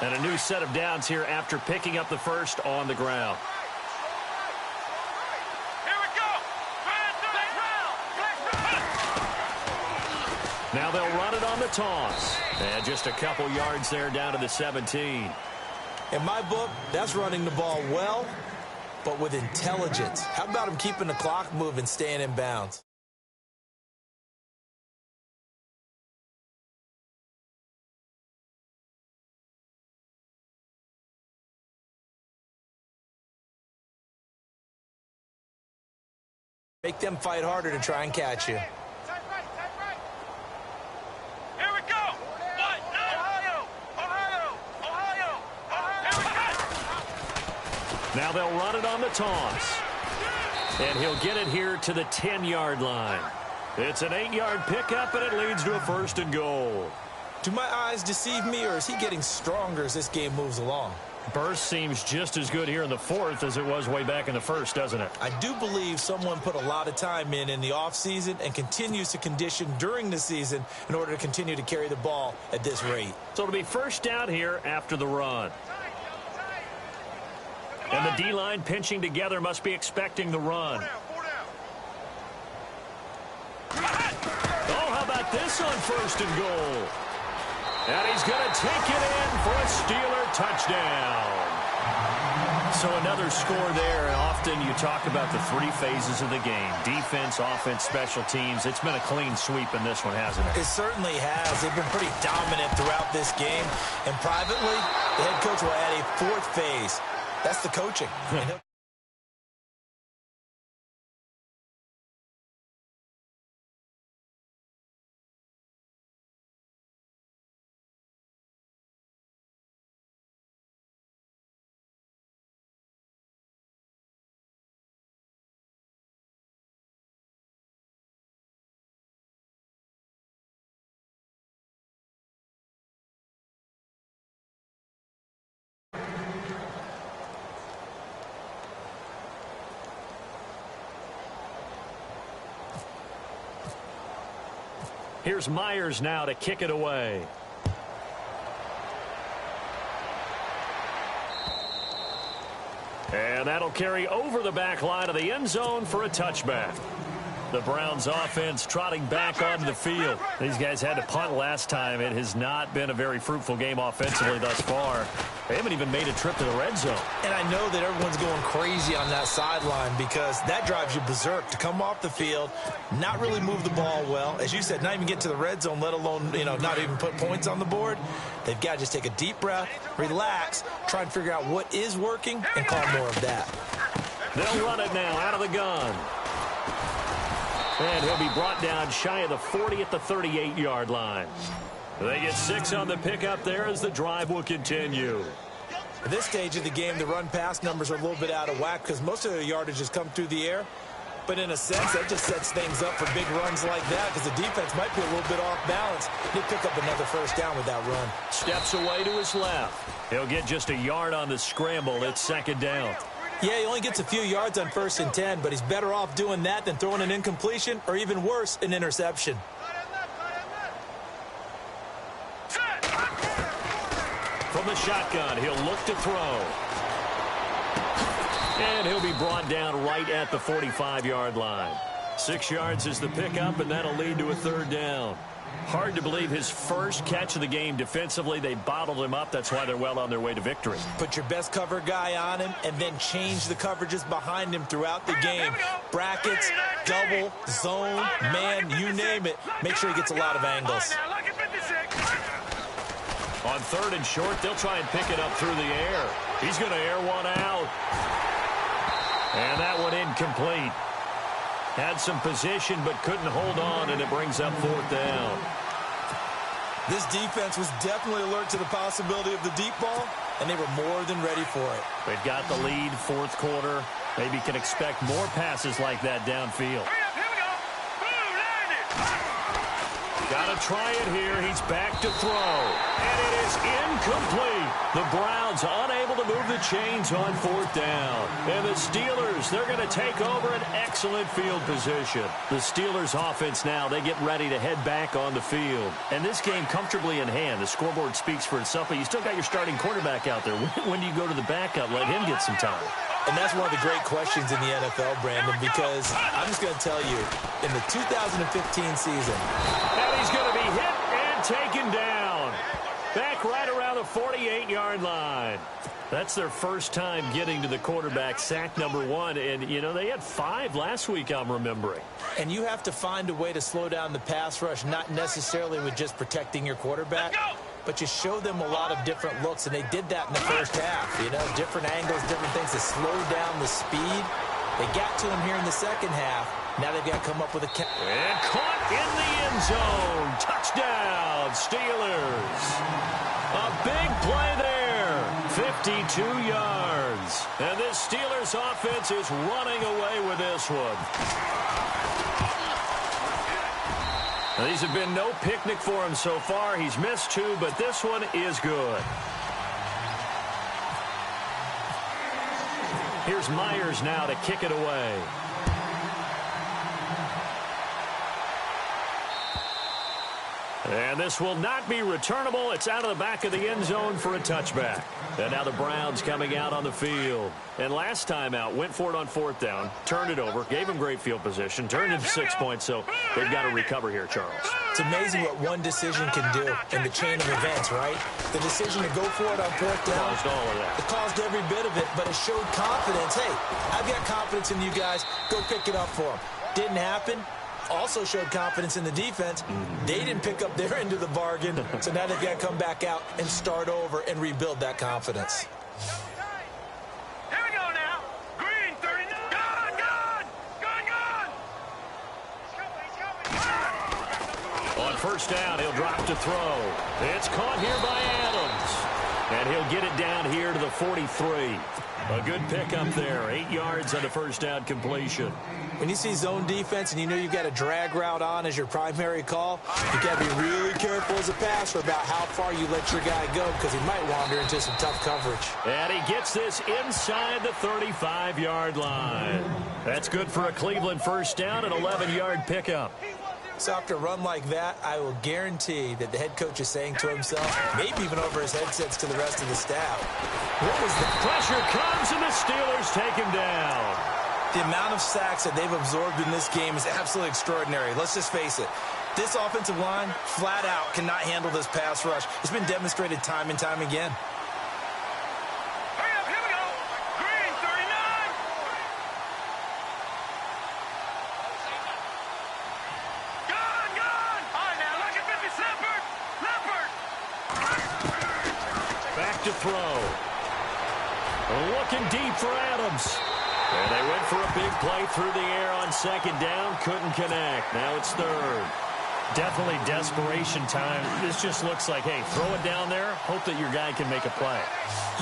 And a new set of downs here after picking up the first on the ground. Now they'll run it on the toss. And just a couple yards there down to the 17. In my book, that's running the ball well, but with intelligence. How about him keeping the clock moving, staying in bounds? Make them fight harder to try and catch you. Now they'll run it on the toss. And he'll get it here to the 10-yard line. It's an 8-yard pickup, and it leads to a 1st and goal. Do my eyes deceive me, or is he getting stronger as this game moves along? Burst seems just as good here in the 4th as it was way back in the 1st, doesn't it? I do believe someone put a lot of time in the offseason and continues to condition during the season in order to continue to carry the ball at this rate. So it'll be first down here after the run. And the D-line pinching together must be expecting the run. Oh, how about this on 1st and goal? And he's going to take it in for a Steeler touchdown. So another score there. And often you talk about the 3 phases of the game. Defense, offense, special teams. It's been a clean sweep in this one, hasn't it? It certainly has. They've been pretty dominant throughout this game. And privately, the head coach will add a 4th phase. That's the coaching. Here's Myers now to kick it away. And that'll carry over the back line of the end zone for a touchback. The Browns offense trotting back onto the field. These guys had to punt last time. It has not been a very fruitful game offensively thus far. They haven't even made a trip to the red zone. And I know that everyone's going crazy on that sideline because that drives you berserk to come off the field, not really move the ball well. As you said, not even get to the red zone, let alone, not even put points on the board. They've got to just take a deep breath, relax, try and figure out what is working, and call more of that. They'll run it now out of the gun. And he'll be brought down shy of the 40 at the 38-yard line. They get 6 on the pickup there as the drive will continue. At this stage of the game, the run-pass numbers are a little bit out of whack because most of their yardage has come through the air. But in a sense, that just sets things up for big runs like that because the defense might be a little bit off balance. He'll pick up another 1st down with that run. Steps away to his left. He'll get just a yard on the scramble. It's 2nd down. Yeah, he only gets a few yards on 1st and 10, but he's better off doing that than throwing an incompletion or even worse, an interception. From the shotgun, he'll look to throw. And he'll be brought down right at the 45-yard line. 6 yards is the pickup, and that'll lead to a 3rd down. Hard to believe his first catch of the game defensively. They bottled him up. That's why they're well on their way to victory. Put your best cover guy on him and then change the coverages behind him throughout the game. Brackets, double, zone, man, you name it. Make sure he gets a lot of angles. On 3rd and short, they'll try and pick it up through the air. He's going to air one out. And that one incomplete. Had some position but couldn't hold on, and it brings up 4th down. This defense was definitely alert to the possibility of the deep ball, and they were more than ready for it. They've got the lead, 4th quarter. Maybe can expect more passes like that downfield. Got to try it here. He's back to throw. And it is Incomplete. The Browns unable to move the chains on fourth down. And the Steelers, they're going to take over an excellent field position. The Steelers offense now, they get ready to head back on the field. And this game comfortably in hand. The scoreboard speaks for itself, but you still got your starting quarterback out there. When do you go to the backup? Let him get some time. And that's one of the great questions in the NFL, Brandon, because I'm just going to tell you, in the 2015 season. And he's going to be hit and taken down. Back right around the 48-yard line. That's their first time getting to the quarterback, sack number 1. And, you know, they had 5 last week, I'm remembering. And you have to find a way to slow down the pass rush, not necessarily with just protecting your quarterback, but you show them a lot of different looks, and they did that in the first half. You know, different angles, different things to slow down the speed. They got to him here in the second half. Now they've got to come up with a catch. And caught in the end zone. Touchdown, Steelers. A big play there. 52 yards. And this Steelers offense is running away with this one. Now, these have been no picnic for him so far. He's missed 2, but this one is good. Here's Myers now to kick it away. And this will not be returnable. It's out of the back of the end zone for a touchback. And now the Browns coming out on the field. And last time out, went for it on fourth down, turned it over, gave him great field position, turned into 6 points, so they've got to recover here, Charles. It's amazing what one decision can do in the chain of events, right? The decision to go for it on fourth down. Caused all of that. It caused every bit of it, but it showed confidence. Hey, I've got confidence in you guys. Go pick it up for them. Didn't happen. Also showed confidence in the defense. They didn't pick up their end of the bargain, so now they've got to come back out and start over and rebuild that confidence. Here we go now. Green, 39. Gone. On first down, he'll drop to throw. It's caught here by Adams. And he'll get it down here to the 43. A good pickup there. 8 yards on the first down completion. When you see zone defense and you know you've got a drag route on as your primary call, you've got to be really careful as a passer about how far you let your guy go because he might wander into some tough coverage. And he gets this inside the 35-yard line. That's good for a Cleveland first down, an 11-yard pickup. So after a run like that, I will guarantee that the head coach is saying to himself, maybe even over his headsets to the rest of the staff, what was that? Pressure comes and the Steelers take him down. The amount of sacks that they've absorbed in this game is absolutely extraordinary. Let's just face it. This offensive line, flat out, cannot handle this pass rush. It's been demonstrated time and time again. Hurry up, here we go. Green, 39. Gone. All right, now, look at 50. Leopard. Back to throw. Looking deep for Adams. And they went for a big play through the air on second down. Couldn't connect. Now it's third. Definitely desperation time. This just looks like, hey, throw it down there. Hope that your guy can make a play.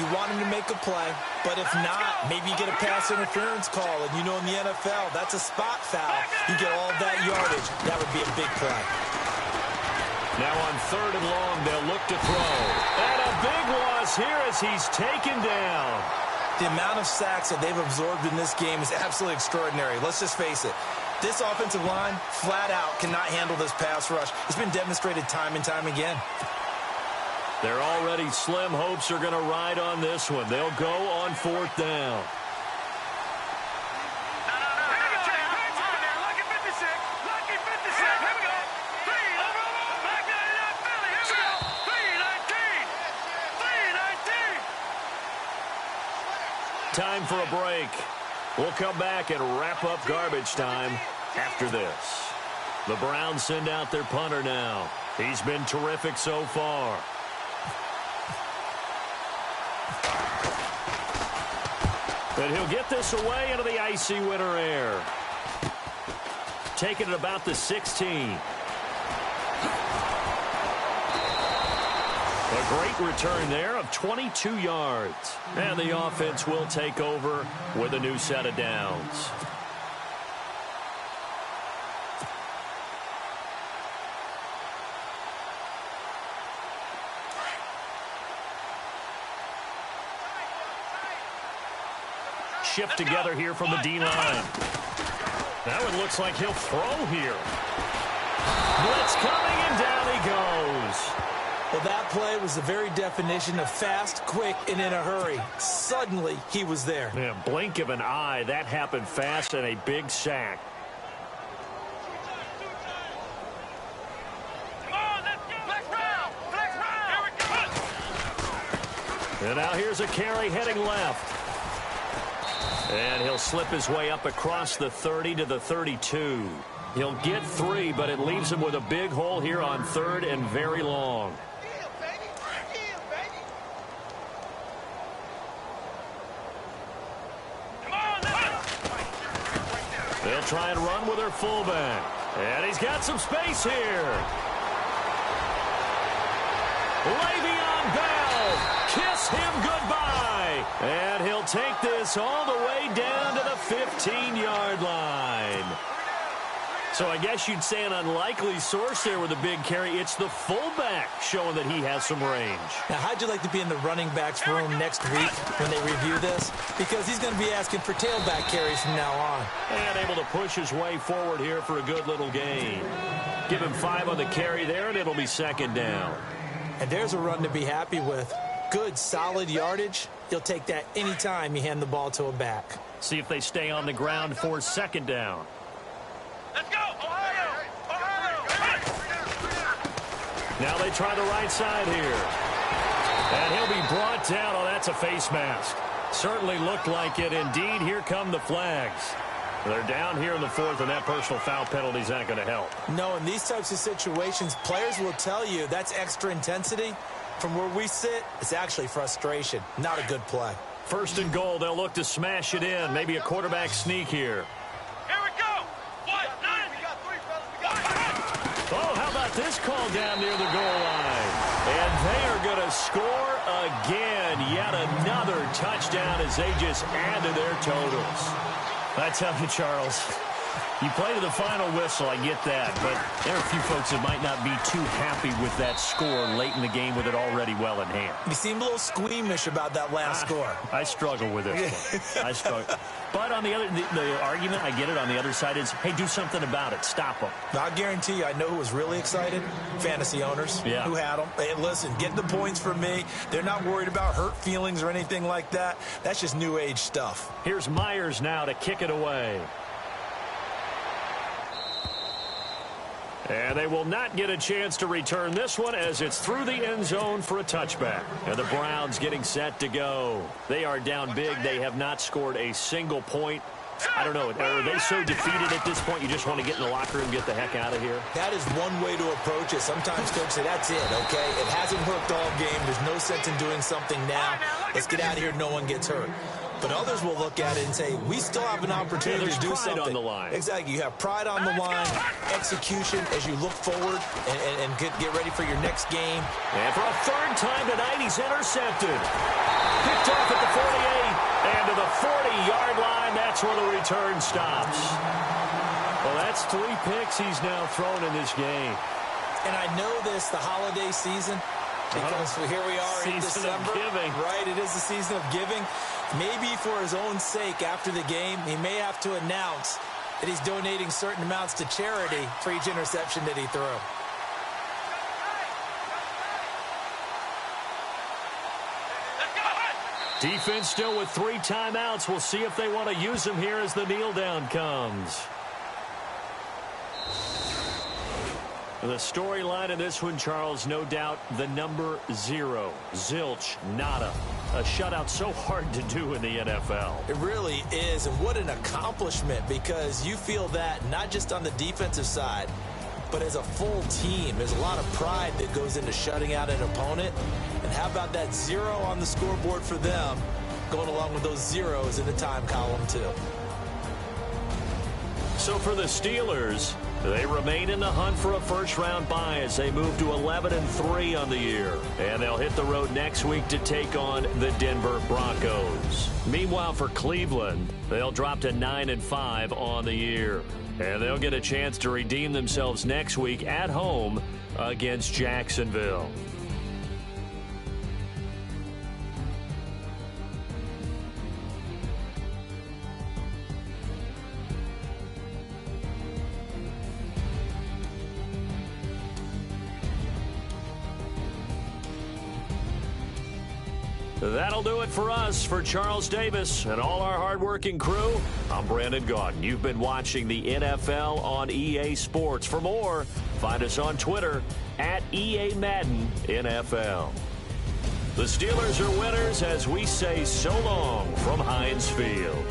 You want him to make a play, but if not, maybe you get a pass interference call. And you know in the NFL, that's a spot foul. You get all that yardage. That would be a big play. Now on third and long, they'll look to throw. And a big loss here as he's taken down. The amount of sacks that they've absorbed in this game is absolutely extraordinary. Let's just face it. This offensive line, flat out, cannot handle this pass rush. It's been demonstrated time and time again. Their already slim hopes are going to ride on this one. They'll go on fourth down. Time for a break. We'll come back and wrap up garbage time after this. The Browns send out their punter now. He's been terrific so far. But he'll get this away into the icy winter air. Taking it about the 16. A great return there of 22 yards. And the offense will take over with a new set of downs. shift together here from the D-line. That one looks like he'll throw here. Blitz coming, and down he goes. Well, that play was the very definition of fast, quick, and in a hurry. Suddenly, he was there. Yeah, blink of an eye. That happened fast, and a big sack. And now here's a carry heading left. And he'll slip his way up across the 30 to the 32. He'll get 3, but it leaves him with a big hole here on 3rd and very long. They'll try and run with their fullback. And he's got some space here. Le'Veon Bell, kiss him goodbye. And he'll take this all the way down to the 15-yard line. So I guess you'd say an unlikely source there with a big carry. It's the fullback showing that he has some range. Now, how'd you like to be in the running backs room next week when they review this? Because he's going to be asking for tailback carries from now on. And able to push his way forward here for a good little gain. Give him 5 on the carry there, and it'll be 2nd down. And there's a run to be happy with. Good, solid yardage. You'll take that anytime you hand the ball to a back. See if they stay on the ground for 2nd down. Let's go, Ohio! Ohio! Now they try the right side here. And he'll be brought down. Oh, that's a face mask. Certainly looked like it. Indeed, here come the flags. They're down here in the 4th, and that personal foul penalty is not going to help. No, in these types of situations, players will tell you that's extra intensity. From where we sit, it's actually frustration. Not a good play. 1st and goal. They'll look to smash it in. Maybe a quarterback sneak here. Here we go! 1, 9! We got 3, fellas. We got 3! Oh, how about this call down near the goal line? And they are going to score again. Yet another touchdown as they just add to their totals. I tell you, Charles, you play to the final whistle, I get that, but there are a few folks that might not be too happy with that score late in the game with it already well in hand. You seem a little squeamish about that last score. I struggle with this one. I struggle. But on the other, the argument, I get it, on the other side is, hey, do something about it. Stop them. I guarantee you, I know who was really excited. Fantasy owners who had them. Hey, listen, get the points from me. They're not worried about hurt feelings or anything like that. That's just new age stuff. Here's Myers now to kick it away. And they will not get a chance to return this one as it's through the end zone for a touchback. And the Browns getting set to go. They are down big. They have not scored a single point. I don't know. Are they so defeated at this point you just want to get in the locker room, get the heck out of here? That is one way to approach it. Sometimes coaches say, that's it, okay? It hasn't worked all game. There's no sense in doing something now. Let's get out of here. No one gets hurt. But others will look at it and say, we still have an opportunity to do something. On the line. Exactly. You have pride on the line, execution as you look forward and get ready for your next game. And for a 3rd time tonight, he's intercepted. Picked off at the 48 and to the 40-yard line. That's where the return stops. Well, that's 3 picks he's now thrown in this game. And I know this, the holiday season, because here we are in December. Giving. Right, it is the season of giving. Maybe for his own sake after the game, he may have to announce that he's donating certain amounts to charity for each interception that he threw. Defense still with 3 timeouts. We'll see if they want to use them here as the kneel down comes. The storyline in this one, Charles, no doubt the number 0. Zilch, nada. A shutout so hard to do in the NFL. It really is, and what an accomplishment, because you feel that not just on the defensive side, but as a full team. There's a lot of pride that goes into shutting out an opponent. And how about that 0 on the scoreboard for them, going along with those zeros in the time column, too. So for the Steelers, they remain in the hunt for a first-round bye as they move to 11-3 on the year. And they'll hit the road next week to take on the Denver Broncos. Meanwhile, for Cleveland, they'll drop to 9-5 on the year. And they'll get a chance to redeem themselves next week at home against Jacksonville. That'll do it for us. For Charles Davis and all our hardworking crew, I'm Brandon Gaudin. You've been watching the NFL on EA Sports. For more, find us on Twitter at EA Madden NFL. The Steelers are winners as we say so long from Heinz Field.